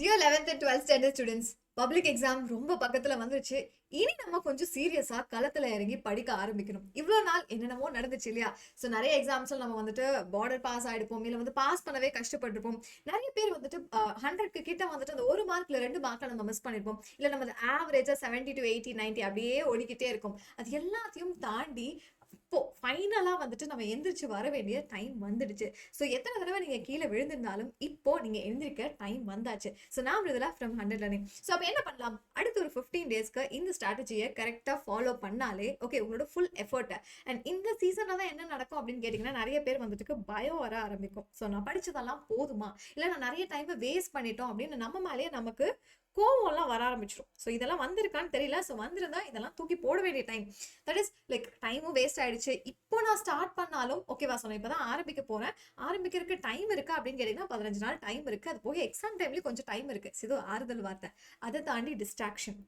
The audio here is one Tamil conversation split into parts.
Dear 11th and 12th standard students, public exam ரொம்ப பக்கத்துல வந்துருச்சு. இனி நம்ம கொஞ்சம் சீரியஸா களத்துல இறங்கி படிக்க ஆரம்பிக்கணும். இவ்வளோ நாள் என்னென்னமோ நடந்துச்சு இல்லையா? ஸோ நிறைய எக்ஸாம்ஸ்ல நம்ம வந்துட்டு பார்டர் பாஸ் ஆயிடுப்போம், இல்ல வந்து பாஸ் பண்ணவே கஷ்டப்பட்டிருப்போம். நிறைய பேர் வந்துட்டு 100க்கு கிட்ட வந்துட்டு அந்த ஒரு மார்க்ல 2 மார்க்ல நம்ம மிஸ் பண்ணிருப்போம். இல்ல நம்ம ஆவரேஜா 70 to 80 90 அப்படியே ஓடிக்கிட்டே இருக்கும். அது எல்லாத்தையும் தாண்டி இப்போ ஃபைனலா வந்துட்டு நம்ம எந்திரிச்சு வர வேண்டிய டைம் வந்துடுச்சு. ஸோ எத்தனை தடவை நீங்க கீழே விழுந்திருந்தாலும் இப்போ நீங்க எந்திரிக்க டைம் வந்தாச்சு. ஸோ நான் விடுதலா ஃப்ரம் 100 லேர்னிங். ஸோ அப்போ என்ன பண்ணலாம்? அடுத்த ஒரு 15 டேஸ்க்கு இந்த ஸ்ட்ராட்டஜியை கரெக்டாக ஃபாலோ பண்ணாலே ஓகே உங்களோட ஃபுல் எஃபர்ட்டை அண்ட் இந்த சீசன்ல தான் என்ன நடக்கும் அப்படின்னு கேட்டிங்கன்னா நிறைய பேர் வந்துட்டு பயம் வர ஆரம்பிக்கும். ஸோ நான் படிச்சதெல்லாம் போதுமா, இல்லை நான் நிறைய டைமை வேஸ்ட் பண்ணிட்டோம் அப்படின்னு நம்ம மேலேயே நமக்கு கோவம்லாம் வர ஆரம்பிச்சிடும். ஸோ இதெல்லாம் வந்திருக்கான்னு தெரியல. ஸோ வந்திருந்தா இதெல்லாம் தூக்கி போட வேண்டிய டைம். தட் இஸ் லைக் டைமும் வேஸ்ட் ஆயிடுச்சு. இப்போ நான் ஸ்டார்ட் பண்ணாலும் ஓகேவா சொன்னேன், இப்போதான் ஆரம்பிக்க போறேன், ஆரம்பிக்கிறதுக்கு டைம் இருக்கா அப்படின்னு கேட்டீங்கன்னா 15 நாள் டைம் இருக்கு. அது போக எக்ஸாம் டைம்லயும் கொஞ்சம் டைம் இருக்கு. இது ஆறுதல் வார்த்தை. அதை தாண்டி டிஸ்ட்ராக்ஷன்.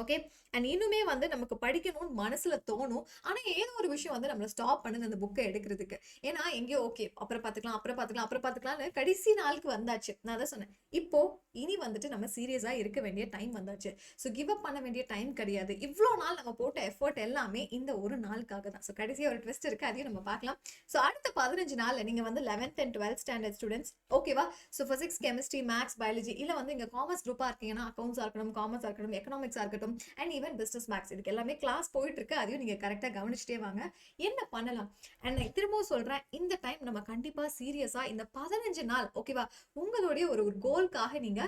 ஓகே, அண்ட் இன்னுமே வந்து நமக்கு படிக்கணும்னு மனசுல தோணும். ஆனா ஏதோ ஒரு விஷயம் வந்து நம்மளை ஸ்டாப் பண்ணுது அந்த புக்கை எடுக்கிறதுக்கு. ஏன்னா எங்கேயோ ஓகே அப்புறம் பார்த்துக்கலாம்னு கடைசி நாளுக்கு வந்தாச்சு. நான் தான் சொன்னேன், இப்போ இனி வந்துட்டு நம்ம சீரியஸா இருக்க வேண்டிய டைம் வந்தாச்சு. ஸோ கிவ் அப் பண்ண வேண்டிய டைம் கிடையாது. இவ்வளோ நாள் நம்ம போட்ட எஃபர்ட் எல்லாமே இந்த ஒரு நாளுக்காக தான். ஸோ கடைசியாக ஒரு ட்விஸ்ட் இருக்கு, அதையும் நம்ம பார்க்கலாம். ஸோ அடுத்த 15 நாள் நீங்க வந்து 11th and 12th standard students ஓகேவா? So physics, chemistry, maths, biology, இல்லை வந்து இங்க காமர்ஸ் குரூப்பா இருக்கீங்கன்னா அக்கௌண்ட்ஸா இருக்கட்டும், காமர்ஸா இருக்கட்டும், எக்கனாமிக்ஸா இருக்கட்டும், அண்ட் ஈவன் பிசினஸ் மேக்ஸ், இதுக்கு எல்லாமே கிளாஸ் போயிட்டு இருக்கு. அதையும் நீங்க கரெக்டா கவனிச்சுட்டே வாங்க. என்ன பண்ணலாம் அண்ட் நான் திரும்பவும் சொல்றேன், இந்த டைம் நம்ம கண்டிப்பா சீரியஸா இந்த 15 நாள் ஓகேவா உங்களுடைய ஒரு கோல்காக நீங்க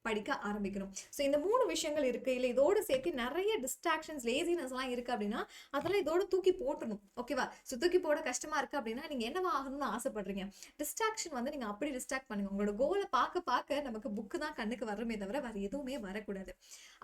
படிக்க ஆரம்பிக்கணும். ஸோ இந்த 3 விஷயங்கள் இருக்கு. இல்லை இதோடு சேர்த்து நிறைய டிஸ்ட்ராக்ஷன்ஸ், லேசினஸ் எல்லாம் இருக்கு அப்படின்னா அதெல்லாம் இதோட தூக்கி போட்டணும். ஓகேவா? ஸோ தூக்கி போட கஷ்டமா இருக்கு அப்படின்னா நீங்க என்னவா ஆகணும்னு ஆசைப்படுறீங்க? டிஸ்ட்ராக்ஷன் வந்து நீங்க அப்படி டிஸ்ட்ராக்ட் பண்ணுங்க. உங்களோட கோலை பார்க்க நமக்கு புக்கு தான் கண்ணுக்கு வரமே தவிர வேற எதுவுமே வரக்கூடாது.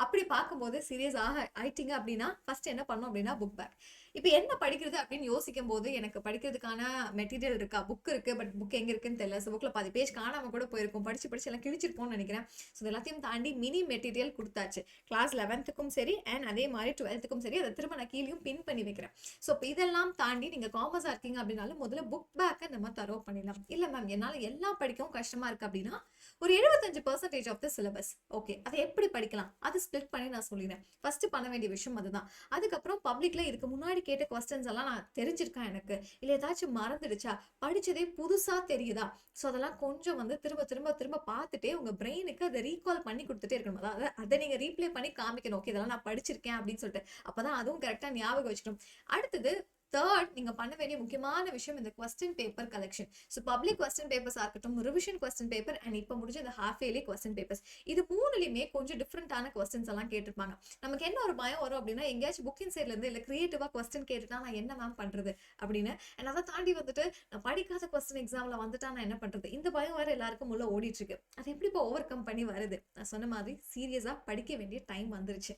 அப்படி பார்க்கும்போது சீரியஸ் ஆயிட்டீங்க அப்படின்னா ஃபர்ஸ்ட் என்ன பண்ணும் அப்படின்னா புக் பேக். இப்போ என்ன படிக்கிறது அப்படின்னு யோசிக்கும் போது எனக்கு படிக்கிறதுக்கான மெட்டீரியல் இருக்கா? புக் இருக்கு, பட் புக் எங்க இருக்குன்னு தெரியல. ஸோ புக்ல 10 பேஜ் காணாம கூட போயிருக்கும். படிச்சு எல்லாம் கிழிச்சிருப்போம்னு நினைக்கிறேன். ஸோ எல்லாத்தையும் தாண்டி மினி மெட்டீரியல் கொடுத்தாச்சு. கிளாஸ் 11க்கும் சரி அண்ட் அதே மாதிரி 12க்கும் சரி. அதை திரும்ப நான் கீழேயும் பின் பண்ணி வைக்கிறேன். ஸோ இப்போ இதெல்லாம் தாண்டி நீங்க காமர்ஸா இருக்கீங்க அப்படின்னாலும் முதல்ல புக் பேக்கை நம்ம தரவு பண்ணிடலாம். இல்ல மேம் என்னால எல்லாம் படிக்கவும் கஷ்டமா இருக்கு அப்படின்னா ஒரு 75% ஆஃப் த சிலபஸ் ஓகே, அதை எப்படி படிக்கலாம் அது ஸ்பிளிட் பண்ணி நான் சொல்லிடுறேன். ஃபர்ஸ்ட் பண்ண வேண்டிய விஷயம் அதுதான். அதுக்கப்புறம் பப்ளிக்ல இதுக்கு முன்னாடி கேட்ட கொஸ்டின்ஸ் எல்லாம் நான் தெரிஞ்சிருக்கேன் எனக்கு, இல்லை ஏதாச்சும் மறந்துடுச்சா, படிச்சதே புதுசா தெரியுதா, ஸோ அதெல்லாம் கொஞ்சம் வந்து திரும்ப பார்த்துட்டே உங்க பிரெயினுக்கு அதை ரீகால் பண்ணி கொடுத்துட்டே இருக்கணும். அதாவது அதை நீங்க ரீப்ளே பண்ணி காமிக்கணும். ஓகே இதெல்லாம் நான் படிச்சிருக்கேன் அப்படின்னு சொல்லிட்டு. அப்பதான் அதுவும் கரெக்டா ஞாபகம் வச்சுக்கணும். அடுத்தது தேர்ட் நீங்க பண்ண வேண்டிய முக்கியமான விஷயம் இந்த question paper collection. So public question பேப்பர்ஸா இருக்கட்டும், ரிவிஷன் கொஸ்டின் பேப்பர் அண்ட் இப்போ முடிஞ்ச இந்த ஹாஃப் இயர்லி கொஸ்டின் பேப்பர்ஸ், இது மூணுலையுமே கொஞ்சம் டிஃப்ரெண்டான கொஸ்டின்ஸ் எல்லாம் கேட்டிருப்பாங்க. நமக்கு என்ன ஒரு பயம் வரும் அப்படின்னா எங்கேயாச்சும் புக்கிங் சைட்ல இருந்து இல்லை கிரியேட்டிவா கொஸ்டின் கேட்டுட்டா நான் என்ன மேம் பண்றது அப்படின்னு. அண்ட் அதை தாண்டி வந்துட்டு நான் படிக்காத கொஸ்டின் எக்ஸாம்ல வந்துட்டா நான் என்ன பண்றது, இந்த பயம் வேற எல்லாருக்கும் உள்ள ஓடிட்டு இருக்கு. அது எப்படி இப்போ ஓவர் கம் பண்ணி வருது? நான் சொன்ன மாதிரி சீரியஸா படிக்க வேண்டிய டைம் வந்துருச்சு.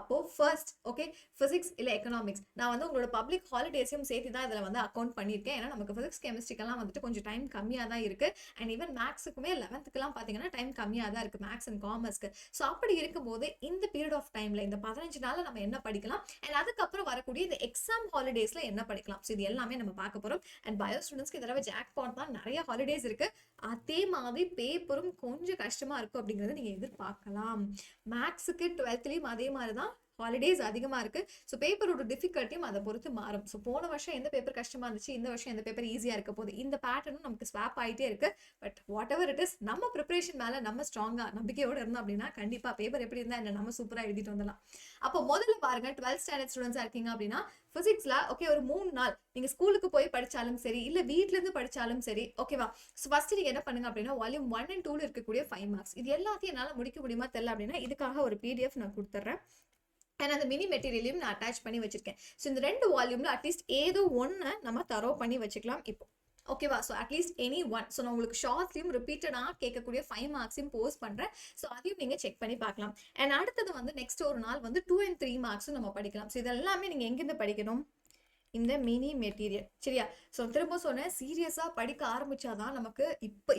அப்போ ஃபர்ஸ்ட் ஓகே பிசிக்ஸ் இல்லை எக்கனாமிக்ஸ், நான் வந்து உங்களோட பப்ளிக் ஹாலிடேஸையும் சேர்த்து தான் இதில் வந்து அக்கௌண்ட் பண்ணியிருக்கேன். ஏன்னா நமக்கு பிசிக்ஸ் கெமிஸ்ட்ரிக்கெல்லாம் வந்துட்டு கொஞ்சம் டைம் கம்மியாக தான் இருக்கு. அண்ட் ஈவன் மேக்ஸுக்குமே 11th பார்த்தீங்கன்னா டைம் கம்மியாக தான் இருக்கு, மேக்ஸ் அண்ட் காமர்ஸ்க்கு. ஸோ அப்படி இருக்கும்போது இந்த பீரியட் ஆஃப் டைம்ல இந்த 15 நாள்ல நம்ம என்ன படிக்கலாம் அண்ட் அதுக்கப்புறம் வரக்கூடிய இந்த எக்ஸாம் ஹாலிடேஸ்ல என்ன படிக்கலாம், ஸோ இது எல்லாமே நம்ம பார்க்க போறோம். அண்ட் பயோ ஸ்டூடெண்ட்ஸ்க்கு இதெல்லாம் ஜாக் பாட் தான், நிறைய ஹாலிடேஸ் இருக்கு. அதே மாதிரி பேப்பரும் கொஞ்சம் கஷ்டமா இருக்கும் அப்படிங்கறத நீங்க எதிர்பார்க்கலாம். மேக்ஸுக்கு 12th அதே மாதிரி தான் ஹாலிடேஸ் அதிகமா இருக்கு. ஸோ பேப்பரோட டிஃபிகல்ட்டியும் அதை பொறுத்து மாறும். ஸோ போன வருஷம் எந்த பேப்பர் கஷ்டமா இருந்துச்சு, இந்த வருஷம் எந்த பேப்பர் ஈஸியா இருக்க போகுது, இந்த பேட்டர்னும் நமக்கு ஸ்வாப் ஆகிட்டே இருக்கு. But what ever it is, நம்ம ப்ரிப்பரேஷன் மேல நம்ம ஸ்ட்ராங்கா நம்பிக்கையோட இருந்தோம் அப்படின்னா கண்டிப்பா பேப்பர் எப்படி இருந்தா என்ன நம்ம சூப்பரா எழுதிட்டு வந்துடலாம். அப்போ முதல்ல பாருங்க 12th ஸ்டாண்டர்ட் ஸ்டூடெண்ட்ஸா இருக்கீங்க அப்படின்னா பிசிக்ஸ்ல ஓகே ஒரு 3 நாள் நீங்க ஸ்கூலுக்கு போய் படிச்சாலும் சரி இல்ல வீட்ல இருந்து படிச்சாலும் சரி ஓகேவா. ஸோ ஃபர்ஸ்ட் நீங்க என்ன பண்ணுங்க அப்படின்னா வால்யூம் 1 and 2 இருக்கக்கூடிய 5 மார்க்ஸ் இது எல்லாத்தையும் என்னால முடிக்க முடியுமா தெரியல அப்படின்னா இதுக்காக ஒரு PDF நான் கொடுத்துட்றேன். அண்ட் அந்த மினி மெட்டீரியலையும் நான் அட்டாச் பண்ணி வச்சிருக்கேன். ஸோ இந்த 2 வால்யூம்ல அட்லீஸ்ட் ஏதோ ஒன்று நம்ம தரவு பண்ணி வச்சுக்கலாம் இப்போ ஓகேவா. So at least any one. So நான் உங்களுக்கு ஷார்ட்லையும் ரிப்பீட்டடாக கேட்கக்கூடிய 5 மார்க்ஸையும் போஸ்ட் பண்ணுறேன். ஸோ அதையும் நீங்கள் செக் பண்ணி பார்க்கலாம். அண்ட் அடுத்தது வந்து நெக்ஸ்ட் ஒரு நாள் வந்து 2 and 3 மார்க்ஸும் நம்ம படிக்கலாம். ஸோ இதெல்லாமே நீங்கள் எங்கேருந்து படிக்கணும்? இந்த மினி மெட்டீரியல் சரியா. ஸோ திரும்ப சொன்னேன், சீரியஸாக படிக்க ஆரம்பிச்சாதான் நமக்கு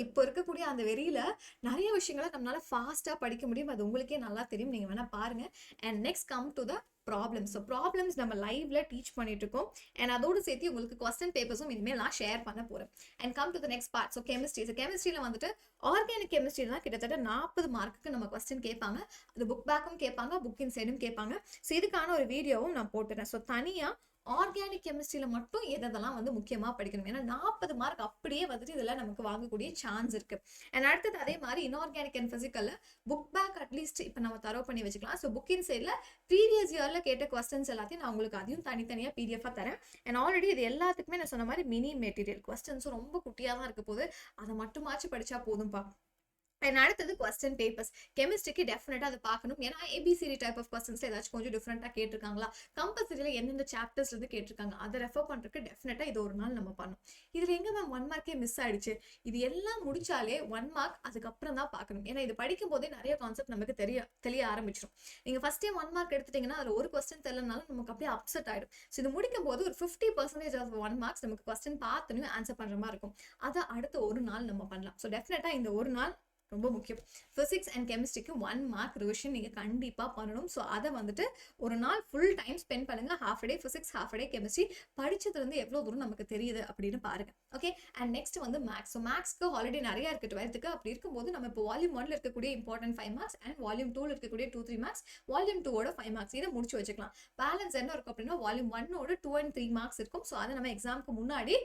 இப்போ இருக்கக்கூடிய அந்த வெறியில நிறைய விஷயங்களை நம்மளால ஃபாஸ்ட்டாக படிக்க முடியும். அது உங்களுக்கே நல்லா தெரியும், நீங்கள் வேணா பாருங்க. And next come to the problems. So problems நம்ம லைவ்ல டீச் பண்ணிட்டு இருக்கோம். அண்ட் அதோடு சேர்த்து உங்களுக்கு கொஸ்டின் பேப்பர்ஸும் இனிமேல் நான் ஷேர் பண்ண போறேன். And come to the next part. So chemistry. So கெமிஸ்ட்ரியில் வந்துட்டு ஆர்கானிக் கெமிஸ்ட்ரி தான் கிட்டத்தட்ட 40 மார்க்குக்கு நம்ம கொஸ்டின் கேட்பாங்க. அது புக் பேக்கும் கேட்பாங்க, புக் இன்சைடும் கேட்பாங்க. ஸோ இதுக்கான ஒரு வீடியோவும் நான் போட்டுறேன். ஸோ தனியாக ஆர்கானிக் கெமிஸ்ட்ரியில மட்டும் எதெல்லாம் வந்து முக்கியமா படிக்கணும். ஏன்னா 40 மார்க் அப்படியே வந்துட்டு இதுல நமக்கு வாங்கக்கூடிய சான்ஸ் இருக்கு. அண்ட் அடுத்தது அதே மாதிரி இன்ஆர்கானிக் அண்ட் பிசிக்கல்ல புக் பேக் அட்லீஸ்ட் இப்போ நம்ம தரவு பண்ணி வச்சுக்கலாம். ஸோ புக் இன் சைட்ல ப்ரீவியஸ் இயர்ல கேட்ட கொஸ்டின்ஸ் எல்லாத்தையும் நான் உங்களுக்கு அதையும் தனித்தனியா பிடிஎஃபா தரேன். அண்ட் ஆல்ரெடி இது எல்லாத்துக்குமே நான் சொன்ன மாதிரி மினி மெட்டீரியல் கொஸ்டின்ஸும் ரொம்ப குட்டியா தான் இருக்க போது. அதை மட்டுமாச்சு படிச்சா போதும்பா. அண்ட் அடுத்தது கொஸ்டின் பேப்பர்ஸ். கெமிஸ்ட்ரிக்கு டெஃபினட்டா அதை பார்க்கணும். ஏன்னா ஏபிசிடி டைப் ஆஃப் கொஸ்டின்ஸ் ஏதாச்சும் கொஞ்சம் டிஃப்ரெண்டா கேட்டிருக்காங்களா, கம்பல்சரியில எந்தெந்த சாப்டர்ஸ்ல இருந்து கேட்டிருக்காங்க அதை ரெஃபர் பண்றதுக்கு டெஃபினட்டா இது ஒரு நாள் நம்ம பண்ணணும். இதுல எங்க மேம் 1 மார்க்கே மிஸ் ஆயிடுச்சு. இது எல்லாம் முடிச்சாலே 1 மார்க் அதுக்கப்புறம் தான் பார்க்கணும். ஏன்னா இது படிக்கும் போதே நிறைய கான்செப்ட் நமக்கு தெரிய ஆரம்பிச்சிடும். நீங்க ஃபர்ஸ்ட் டைம் 1 மார்க் எடுத்துட்டீங்கன்னா அதுல ஒரு கொஸ்டின் தெரியலனாலும் நமக்கு அப்படியே அப்செட் ஆயிடும். ஸோ இது முடிக்கும் போது ஒரு 50% ஆஃப் 1 மார்க்ஸ் நமக்கு கொஸ்டின் பார்த்துன்னு ஆன்சர் பண்ற மாதிரி இருக்கும். அதை அடுத்த ஒரு நாள் நம்ம பண்ணலாம். ஸோ டெஃபினட்டா இந்த ஒரு நாள் ரொம்ப முக்கியம். பிசிக்ஸ் அண்ட் கெமிஸ்ட்ரிக்கு 1 மார்க் ரிவிஷன் நீங்க கண்டிப்பா பண்ணணும். ஸோ அதை வந்துட்டு ஒரு நாள் ஃபுல் டைம் ஸ்பெண்ட் பண்ணுங்க. Half day physics, half day chemistry. படிச்சதுல இருந்து எவ்வளவு தூரம் நமக்கு தெரியுது அப்படின்னு பாருங்க. ஓகே. அண்ட் நெக்ஸ்ட் வந்து மேக்ஸ். ஸோ மேக்ஸ்க்கு ஹாலிடே நிறைய இருக்கு 12th. அப்படி இருக்கும்போது நம்ம இப்போ வால்யூம் 1ல இருக்கக்கூடிய இம்பார்ட்டன்ட் 5 மார்க்ஸ் அண்ட் வால்யூம் 2ல இருக்கக்கூடிய 2-3 மார்க்ஸ், வால்யூம் 2ஓட 5 மார்க்ஸ் இதை முடிச்சு வச்சுக்கலாம். பேலன்ஸ் என்ன இருக்கும் அப்படின்னா வால்யூம் 1ஓட 2 and 3 மார்க்ஸ் இருக்கும். ஸோ அதை நம்ம எக்ஸாமுக்கு முன்னாடி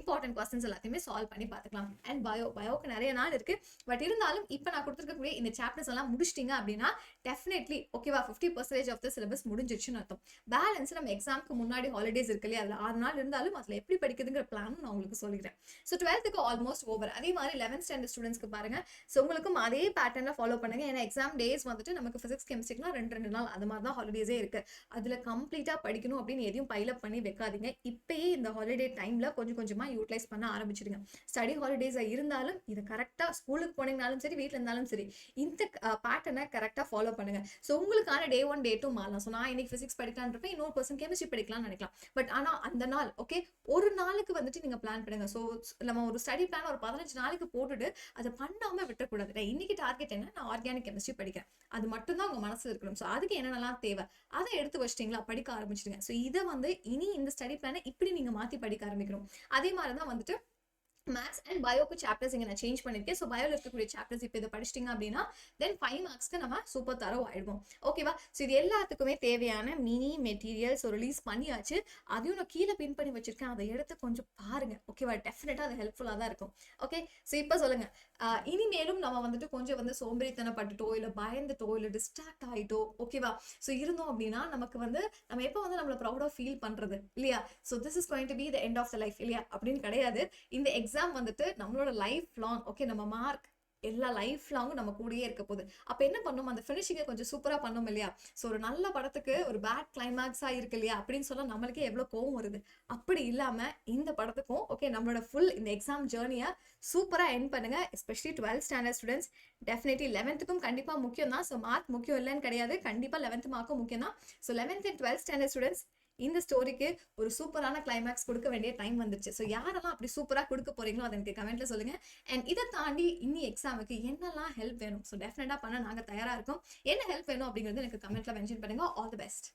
இம்பார்ட்டன்ட் கொஸ்டின்ஸ் எல்லாத்தையுமே சால்வ் பண்ணி பார்த்துக்கலாம். அண்ட் பயோக்கு நிறைய நாள் இருக்கு. பட் இருந்தாலும் இப்போ நான் கொடுத்துருக்கக்கூடிய இந்த சாப்டர்ஸ் எல்லாம் முடிச்சிட்டீங்க அப்படின்னா டெஃபினெட்லி ஓகேவா 50% ஆஃப் த சிலபஸ் முடிஞ்சிருச்சுன்னு அர்த்தம். பேலன்ஸ் நம்ம எக்ஸாமுக்கு முன்னாடி ஹாலிடேஸ் இருக்கு இல்லையா, அதுல 6 நாள் இருந்தாலும் அதுல எப்படி படிக்கிறதுங்கிற பிளான் நான் உங்களுக்கு சொல்லிக்கிறேன். So 12th almost over. அதே மாதிரி 11th ஸ்டாண்டர்ட் ஸ்டூடெண்ட்ஸ்க்கு பாருங்க. ஸோ உங்களுக்கும் அதே பேட்டர்ல ஃபாலோ பண்ணுங்க. ஏன்னா எக்ஸாம் டேஸ் வந்துட்டு நமக்கு பிசிக்ஸ் கெமிஸ்ட்ரிக்குலாம் 2 நாள் அது மாதிரி தான் ஹாலிடேஸே இருக்கு. அதுல கம்ப்ளீட்டா படிக்கணும் அப்படின்னு எதையும் பைலப் பண்ணி வைக்காதீங்க. இப்பயே இந்த ஹாலிடே டைம்ல கொஞ்சம் கொஞ்சமா யூட்டிலைஸ் பண்ண ஆரம்பிச்சிடுங்க. ஸ்டடி ஹாலிடேஸா இருந்தாலும் இதை கரெக்டா ஸ்கூலுக்கு போனீங்கனாலும் சரி, வீட்டுல இருந்தாலும் சரி, இந்த பேட்டர்னை கரெக்டா ஃபாலோ பண்ணுங்க. ஸோ உங்களுக்கான டே 1 டே 2 மாறலாம். ஸோ நான் இன்னைக்கு பிசிக்ஸ் படிக்கலான்னு இருப்பேன், இன்னொரு பர்சன் கெமிஸ்ட்ரி படிக்கலாம்னு நினைக்கலாம். பட் ஆனா அந்த நாள் ஓகே ஒரு நாளுக்கு வந்துட்டு நீங்க பிளான் பண்ணுங்க. ஸோ நம்ம ஒரு ஸ்டடி பிளான் ஒரு 15 நாளுக்கு போட்டுட்டு அதை பண்ணாம விட்டுறக்கூடாது. இன்னைக்கு டார்கெட் என்ன, நான் ஆர்கானிக் கெமிஸ்ட்ரி படிக்கிறேன், அது மட்டும் தான் உங்க மனசுல இருக்கணும். ஸோ அதுக்கு என்னென்னலாம் தேவை அதை எடுத்து வச்சிட்டீங்களா, படிக்க ஆரம்பிச்சிடுங்க. ஸோ இதை வந்து இனி இந்த ஸ்டடி பிளானை இப்படி நீங்க மாத்தி படிக்க ஆரம்பிக்கணும். அதே மாதிரிதான் வந்துட்டு மேத்ஸ் அண்ட் பயோக்கு சாப்டர்ஸ் இங்கே நான் சேஞ்ச் பண்ணிருக்கேன். ஸோ பயோல இருக்கக்கூடிய சாப்டர்ஸ் இப்போ இதை படிச்சிட்டிங்க அப்படின்னா தென் 5 மார்க்ஸ்க்கு நம்ம சூப்பர் தரவு ஆயிடுவோம். ஓகேவா. ஸோ இது எல்லாத்துக்குமே தேவையான மினி மெட்டீரியல்ஸ் ரிலீஸ் பண்ணியாச்சு. அதையும் நான் கீழே பின் பண்ணி வச்சிருக்கேன். அதை எடுத்து கொஞ்சம் பாருங்க. ஓகேவா. டெஃபினட்டா அது ஹெல்ப்ஃபுல்லாக தான் இருக்கும். ஓகே. ஸோ இப்போ சொல்லுங்க, இனிமேலும் நம்ம வந்துட்டு கொஞ்சம் வந்து சோம்பேறித்தனப்பட்டுட்டோ இல்லை பயந்துட்டோ இல்லை டிஸ்ட்ராக்ட் ஆகிட்டோ ஓகேவா ஸோ இருந்தோம் அப்படின்னா நமக்கு வந்து நம்ம எப்போ வந்து நம்மளை ப்ரௌடாக ஃபீல் பண்றது இல்லையா. So this is going to be the end of the life இல்லையா அப்படின்னு கிடையாது. இந்த எக்ஸாம் வந்துட்டு நம்மளோட லைஃப் லாங் ஓகே நம்ம மார்க் எல்லா லைஃப் லாங்கும் நம்ம கூடயே இருக்க போகுது. அப்ப என்ன பண்ணும், அந்த ஃபினிஷிங்கை கொஞ்சம் சூப்பரா பண்ணும் இல்லையா. ஸோ ஒரு நல்ல படத்துக்கு ஒரு பேட் கிளைமேக்ஸா இருக்கு இல்லையா அப்படின்னு சொல்ல நம்மளுக்கே எவ்வளவு கோவம் வருது. அப்படி இல்லாம இந்த படத்துக்கும் ஓகே நம்மளோட ஃபுல் இந்த எக்ஸாம் ஜேர்னியை சூப்பரா எண்ட் பண்ணுங்க. Especially 12th standard students. Definitely 11th கண்டிப்பா முக்கியம் தான். ஸோ மார்க் முக்கியம் இல்லைன்னு கிடையாது, கண்டிப்பா 11th மார்க்கும் முக்கியம் தான். So 11th and 12th standard students இந்த ஸ்டோரிக்கு ஒரு சூப்பரான கிளைமேக்ஸ் கொடுக்க வேண்டிய டைம் வந்துச்சு. ஸோ யாரெல்லாம் அப்படி சூப்பராக கொடுக்க போறீங்களோ அதை எனக்கு கமெண்ட்ல சொல்லுங்க. அண்ட் இதை தாண்டி இன்னி எக்ஸாமுக்கு என்னெல்லாம் ஹெல்ப் வேணும், ஸோ டெஃபினட்டா பண்ண நாங்கள் தயாரா இருக்கோம். என்ன ஹெல்ப் வேணும் அப்படிங்கிறது எனக்கு கமெண்ட்ல மென்ஷன் பண்ணுங்க. All the best.